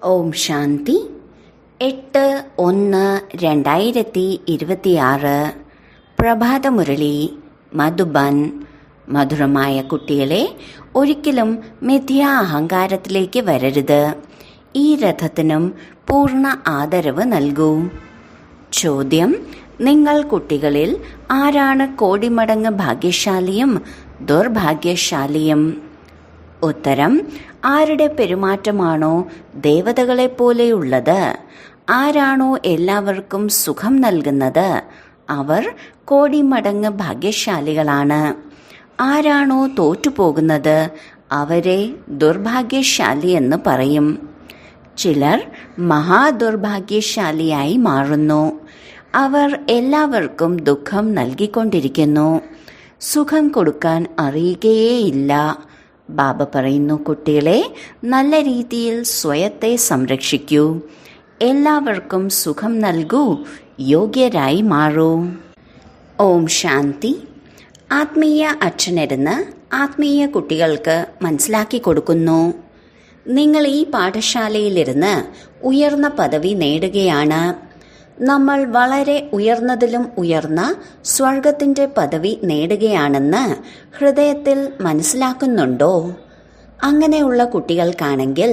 ഓം ശാന്തി. 8/1/2026 പ്രഭാതമുരളി മധുബൻ. മധുരമായ കുട്ടികളെ, ഒരിക്കലും മിഥ്യാ അഹങ്കാരത്തിലേക്ക് വരരുത്. ഈ രഥത്തിനും പൂർണ്ണ ആദരവ് നൽകൂ. ചോദ്യം: നിങ്ങൾ കുട്ടികളിൽ ആരാണ് കോടിമടങ്ങ് ഭാഗ്യശാലിയും ദുർഭാഗ്യശാലിയും? ഉത്തരം: ആരുടെ പെരുമാറ്റമാണോ ദേവതകളെപ്പോലെയുള്ളത്, ആരാണോ എല്ലാവർക്കും സുഖം നൽകുന്നത്, അവർ കോടിമടങ്ങ് ഭാഗ്യശാലികളാണ്. ആരാണോ തോറ്റുപോകുന്നത്, അവരെ ദുർഭാഗ്യശാലി എന്ന് പറയും. ചിലർ മഹാദുർഭാഗ്യശാലിയായി മാറുന്നു. അവർ എല്ലാവർക്കും ദുഃഖം നൽകിക്കൊണ്ടിരിക്കുന്നു. സുഖം കൊടുക്കാൻ അറിയുകയേയില്ല. ബാബ പറയുന്നു, കുട്ടികളെ, നല്ല രീതിയിൽ സ്വയത്തെ സംരക്ഷിക്കൂ. എല്ലാവർക്കും സുഖം നൽകൂ. യോഗ്യരായി മാറൂ. ഓം ശാന്തി. ആത്മീയ അച്ഛനിരുന്ന് ആത്മീയ കുട്ടികൾക്ക് മനസ്സിലാക്കി കൊടുക്കുന്നു. നിങ്ങൾ ഈ പാഠശാലയിലിരുന്ന് ഉയർന്ന പദവി നേടുകയാണ്. നമ്മൾ വളരെ ഉയർന്നതിലും ഉയർന്ന സ്വർഗത്തിന്റെ പദവി നേടുകയാണെന്ന് ഹൃദയത്തിൽ മനസ്സിലാക്കുന്നുണ്ടോ? അങ്ങനെയുള്ള കുട്ടികൾക്കാണെങ്കിൽ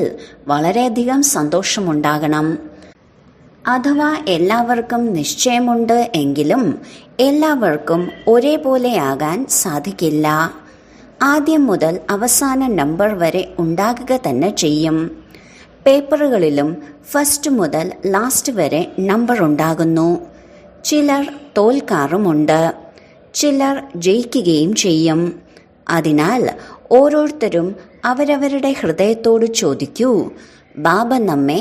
വളരെയധികം സന്തോഷമുണ്ടാകണം. അഥവാ എല്ലാവർക്കും നിശ്ചയമുണ്ട് എങ്കിലും എല്ലാവർക്കും ഒരേപോലെയാകാൻ സാധിക്കില്ല. ആദ്യം മുതൽ അവസാന നമ്പർ വരെ ഉണ്ടാകുക തന്നെ ചെയ്യും. പേപ്പറുകളിലും ഫസ്റ്റ് മുതൽ ലാസ്റ്റ് വരെ നമ്പർ ഉണ്ടാകുന്നു. ചിലർ തോൽക്കാറുമുണ്ട്, ചിലർ ജയിക്കുകയും ചെയ്യും. അതിനാൽ ഓരോരുത്തരും അവരവരുടെ ഹൃദയത്തോട് ചോദിക്കൂ, ബാബ നമ്മെ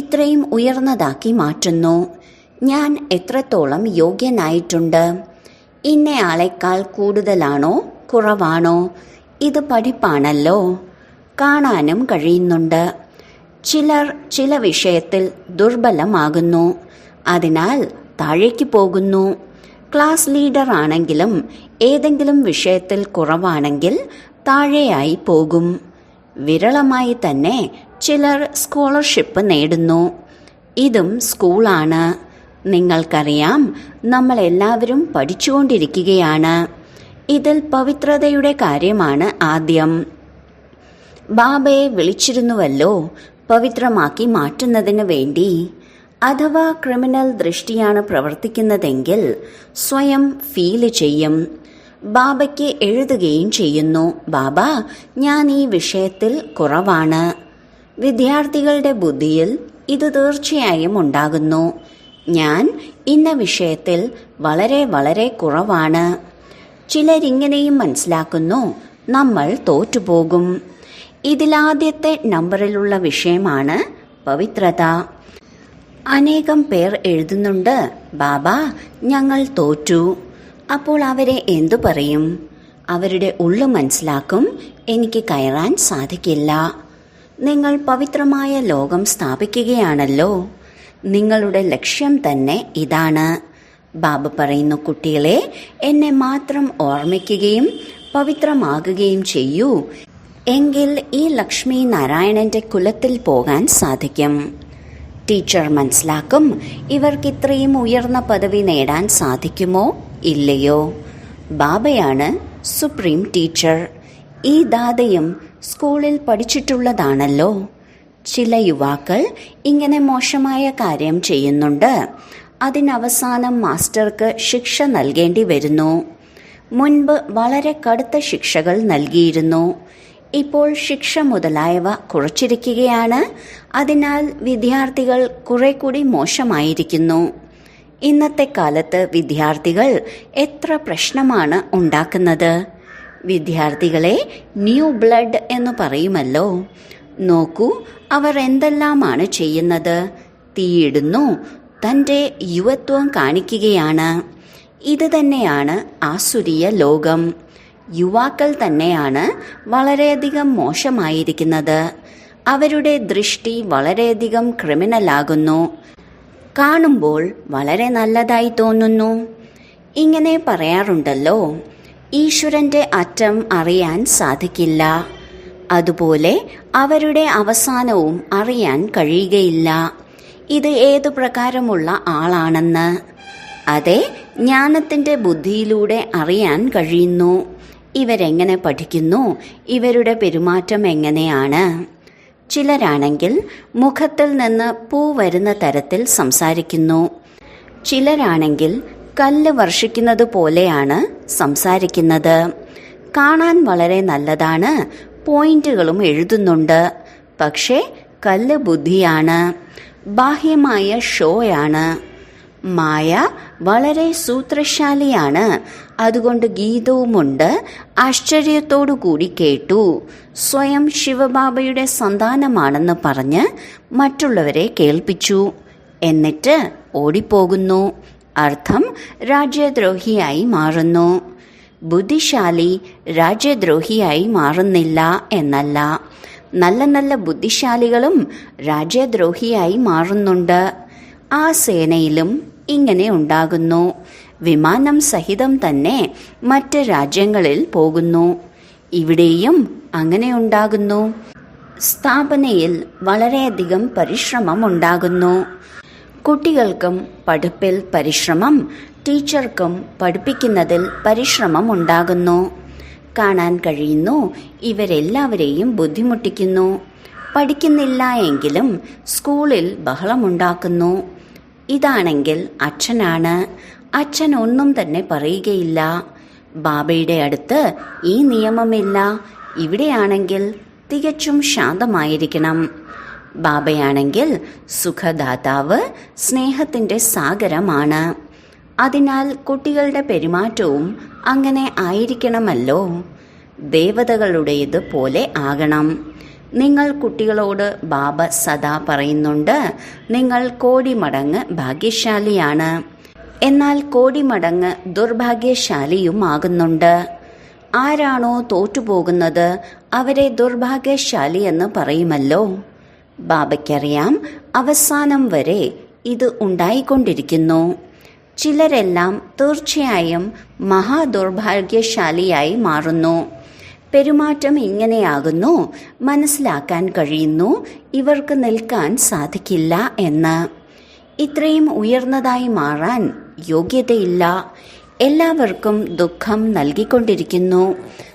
ഇത്രയും ഉയർന്നതാക്കി മാറ്റുന്നു. ഞാൻ എത്രത്തോളം യോഗ്യനായിട്ടുണ്ട്? ഇന്നയാളെക്കാൾ കൂടുതലാണോ കുറവാണോ? ഇത് പഠിപ്പാണല്ലോ, കാണാനും കഴിയുന്നുണ്ട്. ചിലർ ചില വിഷയത്തിൽ ദുർബലമാകുന്നു, അതിനാൽ താഴേക്ക് പോകുന്നു. ക്ലാസ് ലീഡർ ആണെങ്കിലും ഏതെങ്കിലും വിഷയത്തിൽ കുറവാണെങ്കിൽ താഴെയായി പോകും. വിരളമായി തന്നെ ചിലർ സ്കോളർഷിപ്പ് നേടുന്നു. ഇതും സ്കൂളാണ്. നിങ്ങൾക്കറിയാം, നമ്മളെല്ലാവരും പഠിച്ചുകൊണ്ടിരിക്കുകയാണ്. ഇതിൽ പവിത്രതയുടെ കാര്യമാണ് ആദ്യം. ബാബയെ വിളിച്ചിരുന്നുവല്ലോ പവിത്രമാക്കി മാറ്റുന്നതിന് വേണ്ടി. അഥവാ ക്രിമിനൽ ദൃഷ്ടിയാണ് പ്രവർത്തിക്കുന്നതെങ്കിൽ സ്വയം ഫീല് ചെയ്യും. ബാബയ്ക്ക് എഴുതുകയും ചെയ്യുന്നു, ബാബ, ഞാൻ ഈ വിഷയത്തിൽ കുറവാണ്. വിദ്യാർത്ഥികളുടെ ബുദ്ധിയിൽ ഇത് തീർച്ചയായും ഉണ്ടാകുന്നു, ഞാൻ ഇന്ന വിഷയത്തിൽ വളരെ വളരെ കുറവാണ്. ചിലരിങ്ങനെയും മനസ്സിലാക്കുന്നു, നമ്മൾ തോറ്റുപോകും. ഇതിലാദ്യത്തെ നമ്പറിലുള്ള വിഷയമാണ് പവിത്രത. അനേകം പേർ എഴുതുന്നുണ്ട്, ബാബ, ഞങ്ങൾ തോറ്റു. അപ്പോൾ അവരെ എന്തു പറയും? അവരുടെ ഉള്ളു മനസ്സിലാക്കും, എനിക്ക് കയറാൻ സാധിക്കില്ല. നിങ്ങൾ പവിത്രമായ ലോകം സ്ഥാപിക്കുകയാണല്ലോ. നിങ്ങളുടെ ലക്ഷ്യം തന്നെ ഇതാണ്. ബാബ പറയുന്നു, കുട്ടികളെ, എന്നെ മാത്രം ഓർമ്മിക്കുകയും പവിത്രമാകുകയും ചെയ്യൂ. എങ്കിൽ ഈ ലക്ഷ്മി നാരായണന്റെ കുലത്തിൽ പോകാൻ സാധിക്കും. ടീച്ചർ മനസ്സിലാക്കും, ഇവർക്ക് ഇത്രയും ഉയർന്ന പദവി നേടാൻ സാധിക്കുമോ ഇല്ലയോ? ബാബയാണ് സുപ്രീം ടീച്ചർ. ഈ ദാതയും സ്കൂളിൽ പഠിച്ചിട്ടുള്ളതാണല്ലോ. ചില യുവാക്കൾ ഇങ്ങനെ മോശമായ കാര്യം ചെയ്യുന്നുണ്ട്. അതിനവസാനം മാസ്റ്റർക്ക് ശിക്ഷ നൽകേണ്ടി വരുന്നു. മുൻപ് വളരെ കടുത്ത ശിക്ഷകൾ നൽകിയിരുന്നു. ഇപ്പോൾ ശിക്ഷ മുതലായവ കുറച്ചിരിക്കുകയാണ്. അതിനാൽ വിദ്യാർത്ഥികൾ കുറെ കൂടി മോശമായിരിക്കുന്നു. ഇന്നത്തെ കാലത്ത് വിദ്യാർത്ഥികൾ എത്ര പ്രശ്നമാണ് ഉണ്ടാക്കുന്നത്. വിദ്യാർത്ഥികളെ ന്യൂ ബ്ലഡ് എന്ന് പറയുമല്ലോ. നോക്കൂ, അവർ എന്തെല്ലാമാണ് ചെയ്യുന്നത്. തീയിടുന്നു, തൻ്റെ യുവത്വം കാണിക്കുകയാണ്. ഇത് തന്നെയാണ് ആസുരീയ ലോകം. യുവാക്കൾ തന്നെയാണ് വളരെയധികം മോശമായിരിക്കുന്നത്. അവരുടെ ദൃഷ്ടി വളരെയധികം ക്രിമിനലാകുന്നു. കാണുമ്പോൾ വളരെ നല്ലതായി തോന്നുന്നു. ഇങ്ങനെ പറയാറുണ്ടല്ലോ, ഈശ്വരന്റെ അറ്റം അറിയാൻ സാധിക്കില്ല. അതുപോലെ അവരുടെ അവസാനവും അറിയാൻ കഴിയുകയില്ല. ഇത് ഏതു പ്രകാരമുള്ള ആളാണെന്ന്. അതെ, ജ്ഞാനത്തിന്റെ ബുദ്ധിയിലൂടെ അറിയാൻ കഴിയുന്നു. ഇവരെങ്ങനെ പഠിക്കുന്നു, ഇവരുടെ പെരുമാറ്റം എങ്ങനെയാണ്. ചിലരാണെങ്കിൽ മുഖത്തിൽ നിന്ന് പൂ വരുന്ന തരത്തിൽ സംസാരിക്കുന്നു. ചിലരാണെങ്കിൽ കല്ല് വർഷിക്കുന്നത് പോലെയാണ് സംസാരിക്കുന്നത്. കാണാൻ വളരെ നല്ലതാണ്, പോയിന്റുകളും എഴുതുന്നുണ്ട്. പക്ഷേ കല്ല് ബുദ്ധിയാണ്, ബാഹ്യമായ ഷോയാണ്. മായ വളരെ സൂത്രശാലിയാണ്. അതുകൊണ്ട് ഗീതവുമുണ്ട്. ആശ്ചര്യത്തോടു കൂടി കേട്ടു. സ്വയം ശിവബാബയുടെ സന്താനമാണെന്ന് പറഞ്ഞ് മറ്റുള്ളവരെ കേൾപ്പിച്ചു. എന്നിട്ട് ഓടിപ്പോകുന്നു. അർത്ഥം രാജ്യദ്രോഹിയായി മാറുന്നു. ബുദ്ധിശാലി രാജ്യദ്രോഹിയായി മാറുന്നില്ല എന്നല്ല. നല്ല നല്ല ബുദ്ധിശാലികളും രാജ്യദ്രോഹിയായി മാറുന്നുണ്ട്. ആ സേനയിലും ഇങ്ങനെ ഉണ്ടാകുന്നു. വിമാനം സഹിതം തന്നെ മറ്റ് രാജ്യങ്ങളിൽ പോകുന്നു. ഇവിടെയും അങ്ങനെ ഉണ്ടാകുന്നു. സ്ഥാപനയിൽ വളരെയധികം പരിശ്രമം ഉണ്ടാകുന്നു. കുട്ടികൾക്കും പഠിപ്പിൽ പരിശ്രമം, ടീച്ചർക്കും പഠിപ്പിക്കുന്നതിൽ പരിശ്രമം ഉണ്ടാകുന്നു. കാണാൻ കഴിയുന്നു, ഇവരെല്ലാവരെയും ബുദ്ധിമുട്ടിക്കുന്നു. പഠിക്കുന്നില്ല എങ്കിലും സ്കൂളിൽ ബഹളമുണ്ടാക്കുന്നു. ഇതാണെങ്കിൽ അച്ഛനാണ്. അച്ഛൻ ഒന്നും തന്നെ പറയുകയില്ല. ബാബയുടെ അടുത്ത് ഈ നിയമമില്ല. ഇവിടെയാണെങ്കിൽ തികച്ചും ശാന്തമായിരിക്കണം. ബാബയാണെങ്കിൽ സുഖദാതാവ്, സ്നേഹത്തിന്റെ സാഗരമാണ്. അതിനാൽ കുട്ടികളുടെ പെരുമാറ്റവും അങ്ങനെ ആയിരിക്കണമല്ലോ. ദേവതകളുടേത് പോലെ ആകണം. നിങ്ങൾ കുട്ടികളോട് ബാബ സദാ പറയുന്നുണ്ട്, നിങ്ങൾ കോടി മടങ്ങ് ഭാഗ്യശാലിയാണ്. എന്നാൽ കോടി മടങ്ങ് ദുർഭാഗ്യശാലിയുമാകുന്നുണ്ട്. ആരാണോ തോറ്റുപോകുന്നത് അവരെ ദുർഭാഗ്യശാലി എന്ന് പറയുമല്ലോ. ബാബയ്ക്കറിയാം, അവസാനം വരെ ഇത് ഉണ്ടായിക്കൊണ്ടിരിക്കുന്നു. ചിലരെല്ലാം തീർച്ചയായും മഹാദുർഭാഗ്യശാലിയായി മാറുന്നു. പെരുമാറ്റം ഇങ്ങനെയാകുന്നു. മനസ്സിലാക്കാൻ കഴിയുന്നു ഇവർക്ക് നിൽക്കാൻ സാധിക്കില്ല എന്ന്. ഇത്രയും ഉയർന്നതായി മാറാൻ യോഗ്യതയില്ല. എല്ലാവർക്കും ദുഃഖം നൽകിക്കൊണ്ടിരിക്കുന്നു.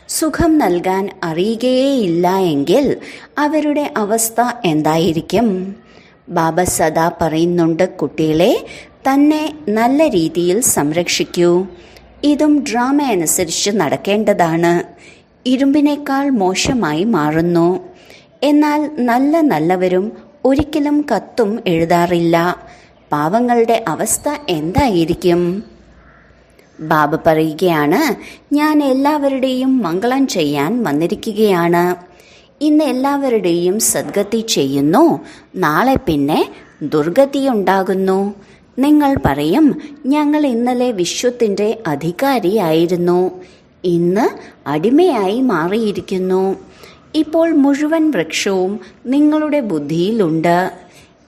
സുഖം നൽകാൻ അറിയുകയേയില്ല എങ്കിൽ അവരുടെ അവസ്ഥ എന്തായിരിക്കും? ബാബ സദാ പറയുന്നുണ്ട്, കുട്ടികളെ തന്നെ നല്ല രീതിയിൽ സംരക്ഷിക്കൂ. ഇതും ഡ്രാമ അനുസരിച്ച് നടക്കേണ്ടതാണ്. ഇരുമ്പിനേക്കാൾ മോശമായി മാറുന്നു. എന്നാൽ നല്ലവരും ഒരിക്കലും കത്തും എഴുതാറില്ല. പാവങ്ങളുടെ അവസ്ഥ എന്തായിരിക്കും? ബാബ പറയുകയാണ്, ഞാൻ എല്ലാവരുടെയും മംഗളം ചെയ്യാൻ വന്നിരിക്കുകയാണ്. ഇന്ന് എല്ലാവരുടെയും സദ്ഗതി ചെയ്യുന്നു. നാളെ പിന്നെ ദുർഗതിയുണ്ടാകുന്നു. നിങ്ങൾ പറയും, ഞങ്ങൾ ഇന്നലെ വിശ്വത്തിന്റെ അധികാരിയായിരുന്നു, ഇന്ന് അടിമയായി മാറിയിരിക്കുന്നു. ഇപ്പോൾ മുഴുവൻ വൃക്ഷവും നിങ്ങളുടെ ബുദ്ധിയിലുണ്ട്.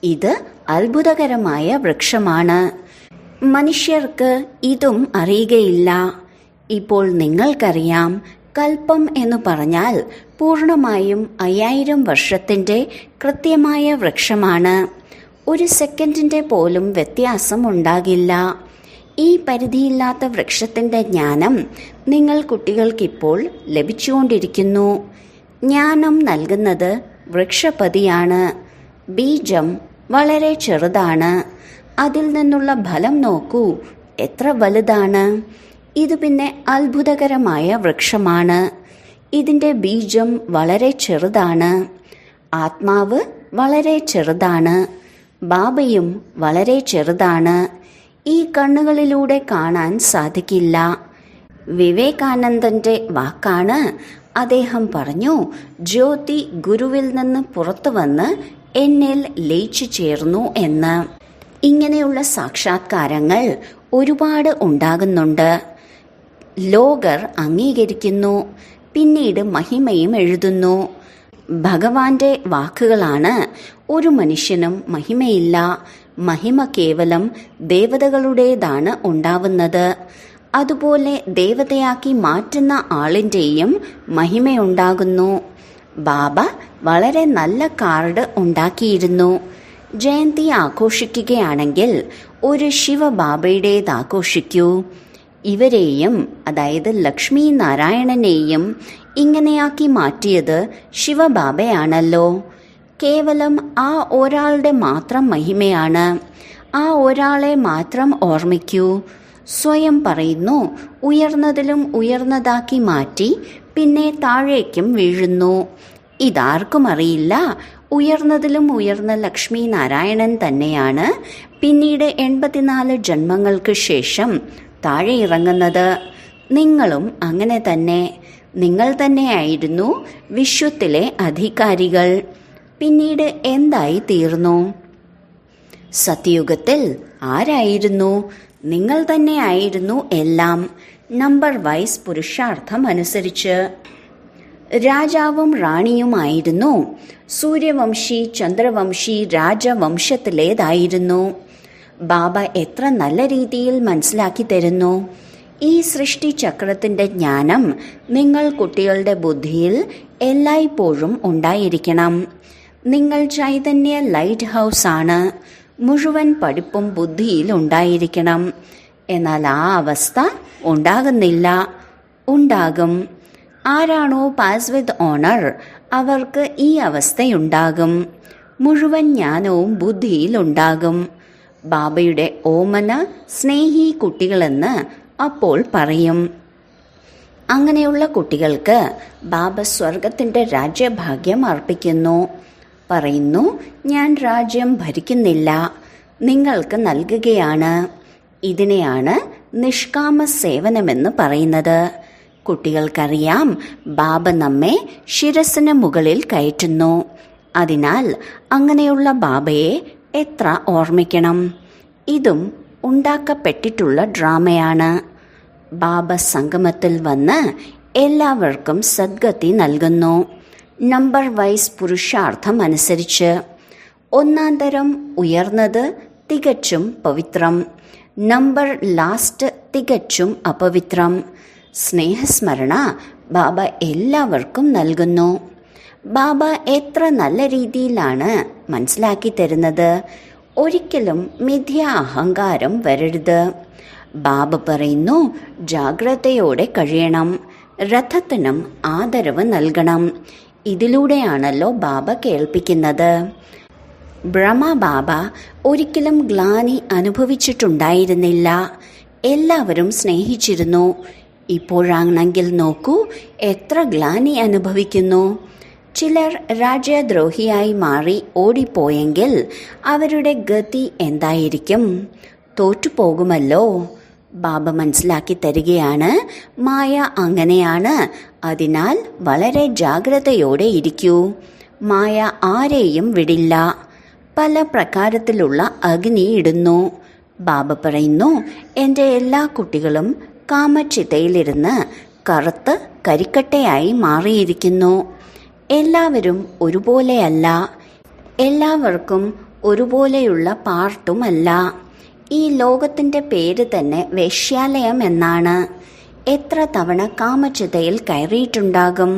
ഇത് അത്ഭുതകരമായ വൃക്ഷമാണ്. മനുഷ്യർക്ക് ഇതും അറിയുകയില്ല. ഇപ്പോൾ നിങ്ങൾക്കറിയാം, കൽപ്പം എന്ന് പറഞ്ഞാൽ പൂർണ്ണമായും 5000 വർഷത്തിന്റെ കൃത്യമായ വൃക്ഷമാണ്. ഒരു സെക്കൻഡിന്റെ പോലും വ്യത്യാസം ഉണ്ടാകില്ല. ഈ പരിധിയില്ലാത്ത വൃക്ഷത്തിന്റെ ജ്ഞാനം നിങ്ങൾ കുട്ടികൾക്കിപ്പോൾ ലഭിച്ചുകൊണ്ടിരിക്കുന്നു. ജ്ഞാനം നൽകുന്നത് വൃക്ഷപതിയാണ്. ബീജം വളരെ ചെറുതാണ്. അതിൽ നിന്നുള്ള ഫലം നോക്കൂ, എത്ര വലുതാണ്. ഇത് പിന്നെ അത്ഭുതകരമായ വൃക്ഷമാണ്. ഇതിന്റെ ബീജം വളരെ ചെറുതാണ്. ആത്മാവ് വളരെ ചെറുതാണ്. ബാബയും വളരെ ചെറുതാണ്. ഈ കണ്ണുകളിലൂടെ കാണാൻ സാധിക്കില്ല. വിവേകാനന്ദന്റെ വാക്കാണ്. അദ്ദേഹം പറഞ്ഞു, ജ്യോതി ഗുരുവിൽ നിന്ന് പുറത്തു വന്ന് എന്നിൽ ലയിച്ചു ചേർന്നു എന്ന്. ഇങ്ങനെയുള്ള സാക്ഷാത്കാരങ്ങൾ ഒരുപാട് ഉണ്ടാകുന്നുണ്ട്. ലോകർ അംഗീകരിക്കുന്നു. പിന്നീട് മഹിമയും എഴുതുന്നു. ഭഗവാന്റെ വാക്കുകളാണ്. ഒരു മനുഷ്യനും മഹിമയില്ല. മഹിമ കേവലം ദേവതകളുടേതാണ് ഉണ്ടാവുന്നത്. അതുപോലെ ദേവതയാക്കി മാറ്റുന്ന ആളിൻ്റെയും മഹിമയുണ്ടാകുന്നു. ബാബ വളരെ നല്ല കാർഡ് ഉണ്ടാക്കിയിരുന്നു. ജയന്തി ആഘോഷിക്കുകയാണെങ്കിൽ ഒരു ശിവബാബയുടേത് ആഘോഷിക്കൂ. ഇവരെയും, അതായത് ലക്ഷ്മി നാരായണനെയും ഇങ്ങനെയാക്കി മാറ്റിയത് ശിവബാബയാണല്ലോ. കേവലം ആ ഒരാളുടെ മാത്രം മഹിമയാണ്. ആ ഒരാളെ മാത്രം ഓർമ്മിക്കൂ. സ്വയം പറയുന്നു, ഉയർന്നതിലും ഉയർന്നതാക്കി മാറ്റി പിന്നെ താഴേക്കും വീഴുന്നു. ഇതാർക്കും അറിയില്ല. ഉയർന്നതിലും ഉയർന്ന ലക്ഷ്മി നാരായണൻ തന്നെയാണ് പിന്നീട് 84 ജന്മങ്ങൾക്ക് ശേഷം താഴെ ഇറങ്ങുന്നത്. നിങ്ങളും അങ്ങനെ തന്നെ. നിങ്ങൾ തന്നെയായിരുന്നു വിശ്വത്തിലെ അധികാരികൾ. പിന്നീട് എന്തായി തീർന്നു? സത്യയുഗത്തിൽ ആരായിരുന്നു? നിങ്ങൾ തന്നെയായിരുന്നു എല്ലാം. നമ്പർ വൈസ് പുരുഷാർത്ഥം അനുസരിച്ച് രാജാവും റാണിയുമായിരുന്നു. സൂര്യവംശി, ചന്ദ്രവംശി, രാജവംശത്തിലേതായിരുന്നു. ബാബ എത്ര നല്ല രീതിയിൽ മനസ്സിലാക്കി തരുന്നു. ഈ സൃഷ്ടി ചക്രത്തിന്റെ ജ്ഞാനം നിങ്ങൾ കുട്ടികളുടെ ബുദ്ധിയിൽ എല്ലായ്പ്പോഴും ഉണ്ടായിരിക്കണം. നിങ്ങൾ ചൈതന്യ ലൈറ്റ് ഹൗസ് ആണ്. മുഴുവൻ പഠിപ്പും ബുദ്ധിയിൽ ഉണ്ടായിരിക്കണം. എന്നാൽ ആ അവസ്ഥ ഉണ്ടാകുന്നില്ല. ഉണ്ടാകും. ആരാണോ പാസ് വിത്ത് ഓണർ അവർക്ക് ഈ അവസ്ഥയുണ്ടാകും. മുഴുവൻ ജ്ഞാനവും ബുദ്ധിയിൽ ഉണ്ടാകും. ബാബയുടെ ഓമന സ്നേഹി കുട്ടികളെന്ന് അപ്പോൾ പറയും. അങ്ങനെയുള്ള കുട്ടികൾക്ക് ബാബ സ്വർഗത്തിന്റെ രാജ്യഭാഗ്യം അർപ്പിക്കുന്നു. പറയുന്നു, ഞാൻ രാജ്യം ഭരിക്കുന്നില്ല, നിങ്ങൾക്ക് നൽകുകയാണ്. ഇതിനെയാണ് നിഷ്കാമ സേവനമെന്ന് പറയുന്നത്. കുട്ടികൾക്കറിയാം ബാബ നമ്മെ ശിരസിന് മുകളിൽ കയറ്റുന്നു. അതിനാൽ അങ്ങനെയുള്ള ബാബയെ എത്ര ഓർമ്മിക്കണം. ഇതും ഉണ്ടാക്കപ്പെട്ടിട്ടുള്ള ഡ്രാമയാണ്. ബാബ സംഗമത്തിൽ വന്ന് എല്ലാവർക്കും സദ്ഗതി നൽകുന്നു. നമ്പർ വൈസ് പുരുഷാർത്ഥം അനുസരിച്ച്. ഒന്നാം തരം ഉയർന്നത് തികച്ചും പവിത്രം. നമ്പർ ലാസ്റ്റ് തികച്ചും അപവിത്രം. സ്നേഹസ്മരണ ബാബ എല്ലാവർക്കും നൽകുന്നു. ബാബ എത്ര നല്ല രീതിയിലാണ് മനസ്സിലാക്കി തരുന്നത്. ഒരിക്കലും മിഥ്യ അഹങ്കാരം വരരുത്. ബാബ പറയുന്നു, ജാഗ്രതയോടെ കഴിയണം. രഥത്തിനും ആദരവ് നൽകണം. ഇതിലൂടെയാണല്ലോ ബാബ കേൾപ്പിക്കുന്നത്. ബ്രഹ്മ ബാബ ഒരിക്കലും ഗ്ലാനി അനുഭവിച്ചിട്ടുണ്ടായിരുന്നില്ല. എല്ലാവരും സ്നേഹിച്ചിരുന്നു. ഇപ്പോഴാണെങ്കിൽ നോക്കൂ, എത്ര ഗ്ലാനി അനുഭവിക്കുന്നു. ചിലർ രാജ്യദ്രോഹിയായി മാറി ഓടിപ്പോയെങ്കിൽ അവരുടെ ഗതി എന്തായിരിക്കും? തോറ്റുപോകുമല്ലോ. ബാബ മനസ്സിലാക്കി തരികയാണ്, മായ അങ്ങനെയാണ്. അതിനാൽ വളരെ ജാഗ്രതയോടെ ഇരിക്കൂ. മായ ആരെയും വിടില്ല. പല പ്രകാരത്തിലുള്ള അഗ്നി ഇടുന്നു. ബാബ പറയുന്നു, എൻ്റെ എല്ലാ കുട്ടികളും കാമചിതയിലിരുന്ന് കറുത്ത് കരിക്കട്ടയായി മാറിയിരിക്കുന്നു. എല്ലാവരും ഒരുപോലെയല്ല. എല്ലാവർക്കും ഒരുപോലെയുള്ള പാർട്ടുമല്ല. ഈ ലോകത്തിൻ്റെ പേര് തന്നെ വേശ്യാലയം എന്നാണ്. എത്ര തവണ കാമചിതയിൽ കയറിയിട്ടുണ്ടാകും.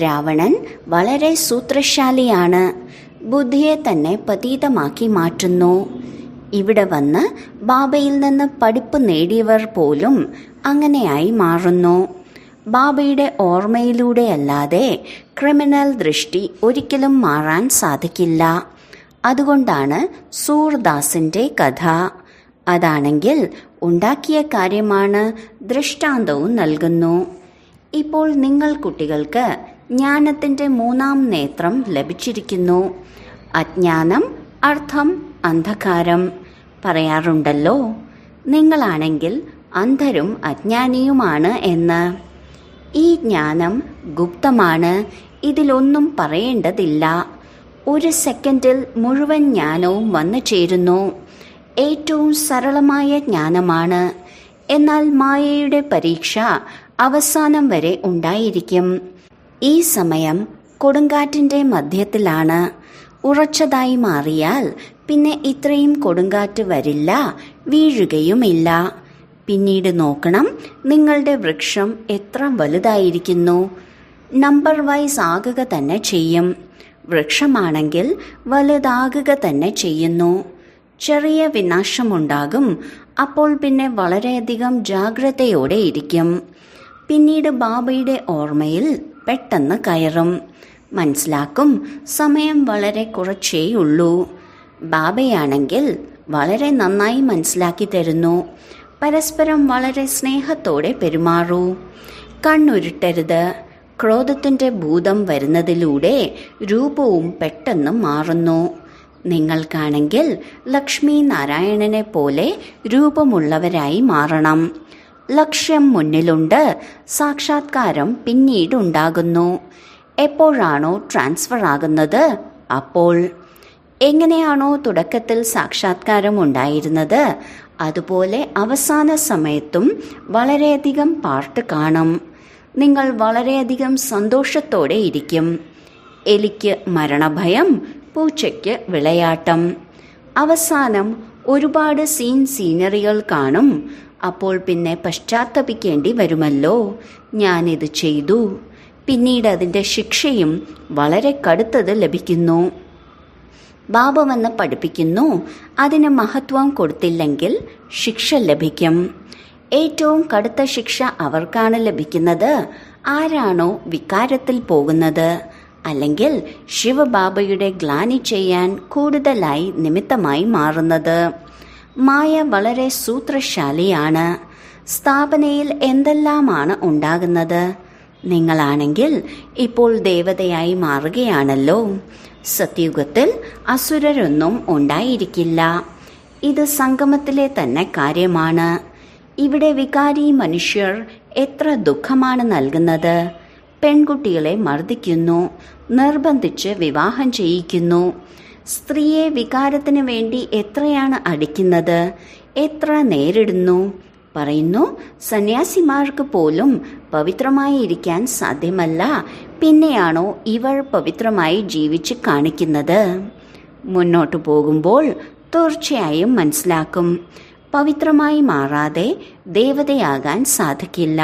രാവണൻ വളരെ സൂത്രശാലിയാണ്. ബുദ്ധിയെ തന്നെ പതീതമാക്കി മാറ്റുന്നു. ഇവിടെ വന്ന് ബാബയിൽ നിന്ന് പഠിപ്പ് നേടിയവർ പോലും അങ്ങനെയായി മാറുന്നു. ബാബയുടെ ഓർമ്മയിലൂടെയല്ലാതെ ക്രിമിനൽ ദൃഷ്ടി ഒരിക്കലും മാറാൻ സാധിക്കില്ല. അതുകൊണ്ടാണ് സൂർദാസിൻ്റെ കഥ. അതാണെങ്കിൽ ഉണ്ടാക്കിയ കാര്യമാണ്, ദൃഷ്ടാന്തവും നൽകുന്നു. ഇപ്പോൾ നിങ്ങൾ കുട്ടികൾക്ക് ജ്ഞാനത്തിൻ്റെ 3ാം നേത്രം ലഭിച്ചിരിക്കുന്നു. അജ്ഞാനം അർത്ഥം അന്ധകാരം പറയാറുണ്ടല്ലോ. നിങ്ങളാണെങ്കിൽ അന്ധരും അജ്ഞാനിയുമാണ് എന്ന്. ഈ ജ്ഞാനം ഗുപ്തമാണ്. ഇതിലൊന്നും പറയേണ്ടതില്ല. 1 സെക്കൻഡിൽ മുഴുവൻ ജ്ഞാനവും വന്നു ചേരുന്നു. ഏറ്റവും സരളമായ ജ്ഞാനമാണ്. എന്നാൽ മായയുടെ പരീക്ഷ അവസാനം വരെ ഉണ്ടായിരിക്കും. ഈ സമയം കൊടുങ്കാറ്റിൻ്റെ മധ്യത്തിലാണ്. ഉറച്ചതായി മാറിയാൽ പിന്നെ ഇത്രയും കൊടുങ്കാറ്റ് വരില്ല, വീഴുകയുമില്ല. പിന്നീട് നോക്കണം, നിങ്ങളുടെ വൃക്ഷം എത്ര വലുതായിരിക്കുന്നു. നമ്പർ വൈസ് ആകുക തന്നെ ചെയ്യും. വൃക്ഷമാണെങ്കിൽ വലുതാകുക തന്നെ ചെയ്യുന്നു. ചെറിയ വിനാശമുണ്ടാകും. അപ്പോൾ പിന്നെ വളരെയധികം ജാഗ്രതയോടെ ഇരിക്കും. പിന്നീട് ബാബയുടെ ഓർമ്മയിൽ പെട്ടെന്ന് കയറും. മനസ്സിലാക്കും, സമയം വളരെ കുറച്ചേയുള്ളൂ. ബാബയാണെങ്കിൽ വളരെ നന്നായി മനസ്സിലാക്കി തരുന്നു. പരസ്പരം വളരെ സ്നേഹത്തോടെ പെരുമാറൂ. കണ്ണുരുട്ടരുത്. ക്രോധത്തിൻ്റെ ഭൂതം വരുന്നതിലൂടെ രൂപവും പെട്ടെന്ന് മാറുന്നു. നിങ്ങൾക്കാണെങ്കിൽ ലക്ഷ്മി നാരായണനെ പോലെ രൂപമുള്ളവരായി മാറണം. ലക്ഷ്യം മുന്നിലുണ്ട്, സാക്ഷാത്കാരം പിന്നീടുണ്ടാകുന്നു. എപ്പോഴാണോ ട്രാൻസ്ഫർ ആകുന്നത് അപ്പോൾ. എങ്ങനെയാണോ തുടക്കത്തിൽ സാക്ഷാത്കാരം ഉണ്ടായിരുന്നത് അതുപോലെ അവസാന സമയത്തും വളരെയധികം പാർട്ട് കാണും. നിങ്ങൾ വളരെയധികം സന്തോഷത്തോടെ ഇരിക്കും. എലിക്ക് മരണഭയം, പൂച്ചയ്ക്ക് വിളയാട്ടം. അവസാനം ഒരുപാട് സീനറികൾ കാണും. അപ്പോൾ പിന്നെ പശ്ചാത്തപിക്കേണ്ടി വരുമല്ലോ, ഞാനിത് ചെയ്തു. പിന്നീട് അതിൻ്റെ ശിക്ഷയും വളരെ കടുത്തത് ലഭിക്കുന്നു. ബാബ വന്ന് പഠിപ്പിക്കുന്നു, അതിന് മഹത്വം കൊടുത്തില്ലെങ്കിൽ ശിക്ഷ ലഭിക്കും. ഏറ്റവും കടുത്ത ശിക്ഷ അവർക്കാണ് ലഭിക്കുന്നത് ആരാണോ വികാരത്തിൽ പോകുന്നത്, അല്ലെങ്കിൽ ശിവബാബയുടെ ഗ്ലാനി ചെയ്യാൻ കൂടുതലായി നിമിത്തമായി മാറുന്നത്. മായ വളരെ സൂത്രശാലിയാണ്. സ്ഥാപനയിൽ എന്തെല്ലാമാണ് ഉണ്ടാകുന്നത്. നിങ്ങളാണെങ്കിൽ ഇപ്പോൾ ദേവതയായി മാറുകയാണല്ലോ. സത്യുഗത്തിൽ അസുരരൊന്നും ഉണ്ടായിരിക്കില്ല. ഇത് സംഗമത്തിലെ തന്നെ കാര്യമാണ്. ഇവിടെ വികാരി മനുഷ്യർ എത്ര ദുഃഖമാണ് നൽകുന്നത്. പെൺകുട്ടികളെ മർദ്ദിക്കുന്നു, നിർബന്ധിച്ച് വിവാഹം ചെയ്യിക്കുന്നു. സ്ത്രീയെ വികാരത്തിന് വേണ്ടി എത്രയാണ് അടിക്കുന്നത്, എത്ര നേരിടുന്നു. പറയുന്നു, സന്യാസിമാർക്ക് പോലും പവിത്രമായി ഇരിക്കാൻ സാധ്യമല്ല, പിന്നെയാണോ ഇവർ പവിത്രമായി ജീവിച്ച് കാണിക്കുന്നത്. മുന്നോട്ടു പോകുമ്പോൾ തീർച്ചയായും മനസ്സിലാക്കും, പവിത്രമായി മാറാതെ ദേവതയാകാൻ സാധിക്കില്ല.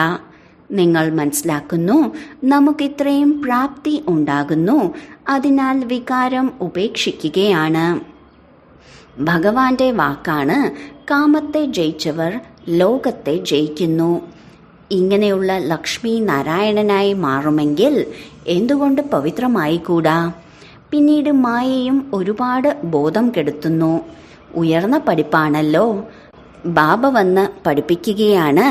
നിങ്ങൾ മനസ്സിലാക്കുന്നു, നമുക്കിത്രയും പ്രാപ്തി ഉണ്ടാകുന്നു, അതിനാൽ വികാരം ഉപേക്ഷിക്കുകയാണ്. ഭഗവാന്റെ വാക്കാണ്, കാമത്തെ ജയിച്ചവർ ലോകത്തെ ജയിക്കുന്നു. ഇങ്ങനെയുള്ള ലക്ഷ്മി നാരായണനായി മാറുമെങ്കിൽ എന്തുകൊണ്ട് പവിത്രമായിക്കൂടാ. പിന്നീട് മായയും ഒരുപാട് ബോധം കെടുത്തുന്നു. ഉയർന്ന പഠിപ്പാണല്ലോ. ബാബ വന്ന് പഠിപ്പിക്കുകയാണ്,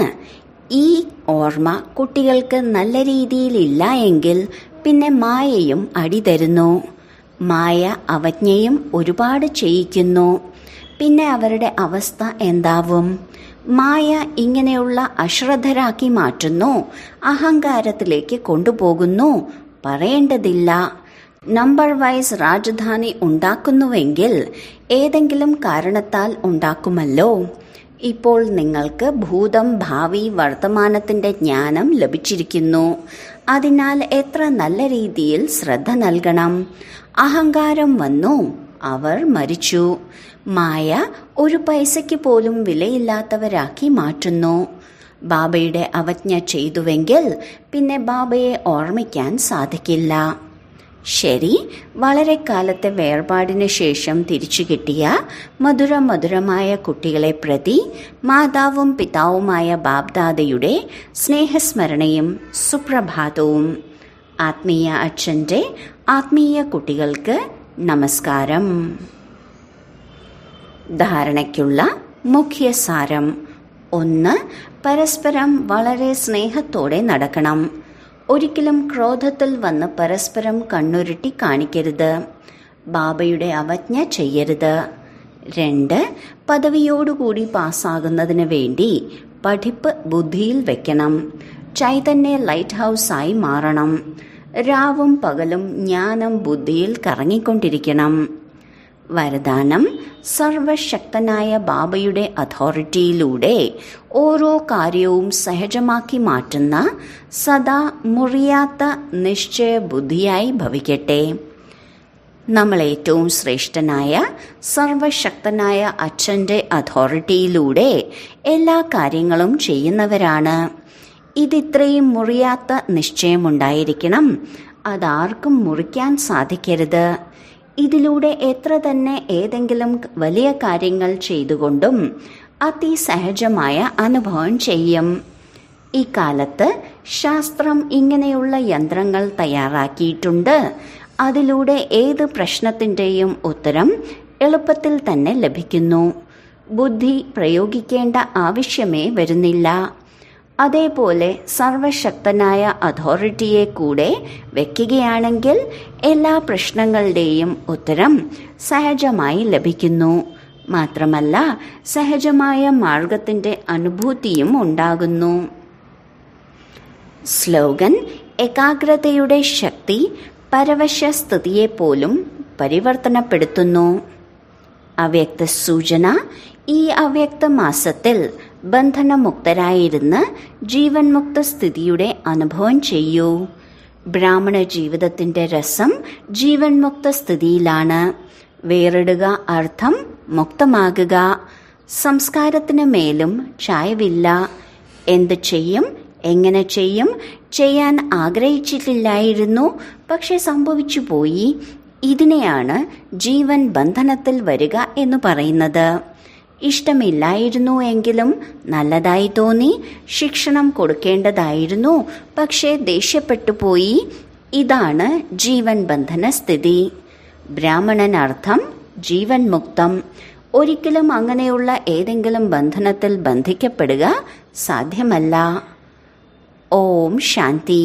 ഈ ഓർമ്മ കുട്ടികൾക്ക് നല്ല രീതിയിലില്ല എങ്കിൽ പിന്നെ മായയും അടിതരുന്നു. മായ അവജ്ഞയും ഒരുപാട് ചെയ്യിക്കുന്നു. പിന്നെ അവരുടെ അവസ്ഥ എന്താവും? മായ ഇങ്ങനെയുള്ള അശ്രദ്ധരാക്കി മാറ്റുന്നു, അഹങ്കാരത്തിലേക്ക് കൊണ്ടുപോകുന്നു. പറയേണ്ടതില്ല. നമ്പർ വൈസ് രാജധാനി ഉണ്ടാക്കുന്നുവെങ്കിൽ ഏതെങ്കിലും കാരണത്താൽ ഉണ്ടാക്കുമല്ലോ. ഇപ്പോൾ നിങ്ങൾക്ക് ഭൂതം, ഭാവി, വർത്തമാനത്തിന്റെ ജ്ഞാനം ലഭിച്ചിരിക്കുന്നു. അതിനാൽ എത്ര നല്ല രീതിയിൽ ശ്രദ്ധ നൽകണം. അഹങ്കാരം വന്നു, അവർ മരിച്ചു. മായ ഒരു പൈസയ്ക്ക് പോലും വിലയില്ലാത്തവരാക്കി മാറ്റുന്നു. ബാബയുടെ അവജ്ഞ ചെയ്തുവെങ്കിൽ പിന്നെ ബാബയെ ഓർമ്മിക്കാൻ സാധിക്കില്ല. ശരി, വളരെ കാലത്തെ വേർപാടിന് ശേഷം തിരിച്ചു കിട്ടിയ മധുരമായ കുട്ടികളെ പ്രതി മാതാവും പിതാവുമായ ബാബ്ദാദയുടെ സ്നേഹസ്മരണയും സുപ്രഭാതവും. ആത്മീയ അച്ഛൻ്റെ ആത്മീയ കുട്ടികൾക്ക് നമസ്കാരം. ധാരണയ്ക്കുള്ള മുഖ്യ സാരം: 1. പരസ്പരം വളരെ സ്നേഹത്തോടെ നടക്കണം. ഒരിക്കലും ക്രോധത്തിൽ വന്ന് പരസ്പരം കണ്ണുരുട്ടി കാണിക്കരുത്. ബാബയുടെ അവജ്ഞ ചെയ്യരുത്. 2. പദവിയോടുകൂടി പാസ്സാകുന്നതിന് വേണ്ടി പഠിപ്പ് ബുദ്ധിയിൽ വെക്കണം. ചൈതന്യ ലൈറ്റ് ഹൗസായി മാറണം. രാവും പകലും ജ്ഞാനം ബുദ്ധിയിൽ കറങ്ങിക്കൊണ്ടിരിക്കണം. വരദാനം: സർവശക്തനായ ബാബയുടെ അതോറിറ്റിയിലൂടെ ഓരോ കാര്യവും സഹജമാക്കി മാറ്റുന്ന സദാ മുറിയാത്ത നിശ്ചയ ബുദ്ധിയായി ഭവിക്കട്ടെ. നമ്മൾ ഏറ്റവും ശ്രേഷ്ഠനായ സർവശക്തനായ അച്ഛൻ്റെ അതോറിറ്റിയിലൂടെ എല്ലാ കാര്യങ്ങളും ചെയ്യുന്നവരാണ്. ഇതിത്രയും മുറിയാത്ത നിശ്ചയമുണ്ടായിരിക്കണം. അതാർക്കും മുറിക്കാൻ സാധിക്കരുത്. ഇതിലൂടെ എത്ര തന്നെ ഏതെങ്കിലും വലിയ കാര്യങ്ങൾ ചെയ്തുകൊണ്ടും അതിസഹജമായ അനുഭവം ചെയ്യും. ഇക്കാലത്ത് ശാസ്ത്രം ഇങ്ങനെയുള്ള യന്ത്രങ്ങൾ തയ്യാറാക്കിയിട്ടുണ്ട്. അതിലൂടെ ഏത് പ്രശ്നത്തിൻ്റെയും ഉത്തരം എളുപ്പത്തിൽ തന്നെ ലഭിക്കുന്നു. ബുദ്ധി പ്രയോഗിക്കേണ്ട ആവശ്യമേ വരുന്നില്ല. അതേപോലെ സർവശക്തനായ അതോറിറ്റിയെ കൂടെ വയ്ക്കുകയാണെങ്കിൽ എല്ലാ പ്രശ്നങ്ങളുടെയും ഉത്തരം സഹജമായി ലഭിക്കുന്നു. മാത്രമല്ല സഹജമായ മാർഗത്തിൻ്റെ അനുഭൂതിയും ഉണ്ടാകുന്നു. സ്ലോഗൻ: ഏകാഗ്രതയുടെ ശക്തി പരവശസ്ഥിതിയെപ്പോലും പരിവർത്തനപ്പെടുത്തുന്നു. അവ്യക്ത സൂചന: ഈ അവ്യക്ത മാസത്തിൽ ബന്ധനമുക്തരായിരുന്ന് ജീവൻ മുക്ത സ്ഥിതിയുടെ അനുഭവം ചെയ്യൂ. ബ്രാഹ്മണ ജീവിതത്തിന്റെ രസം ജീവൻ മുക്ത സ്ഥിതിയിലാണ്. വേറിടുക അർത്ഥം മുക്തമാകുക. സംസ്കാരത്തിന് മേലും ചായവില്ല. എന്ത് ചെയ്യും, എങ്ങനെ ചെയ്യും, ചെയ്യാൻ ആഗ്രഹിച്ചിട്ടില്ലായിരുന്നു, പക്ഷെ സംഭവിച്ചു പോയി. ഇതിനെയാണ് ജീവൻ ബന്ധനത്തിൽ വരിക എന്ന് പറയുന്നത്. ഇഷ്ടമില്ലായിരുന്നു എങ്കിലും നല്ലതായി തോന്നി, ശിക്ഷണം കൊടുക്കേണ്ടതായിരുന്നു, പക്ഷേ ദേഷ്യപ്പെട്ടു പോയി. ഇതാണ് ജീവൻ ബന്ധന സ്ഥിതി. ബ്രാഹ്മണനർത്ഥം ജീവൻ മുക്തം. ഒരിക്കലും അങ്ങനെയുള്ള ഏതെങ്കിലും ബന്ധനത്തിൽ ബന്ധിക്കപ്പെടുക സാധ്യമല്ല. ഓം ശാന്തി.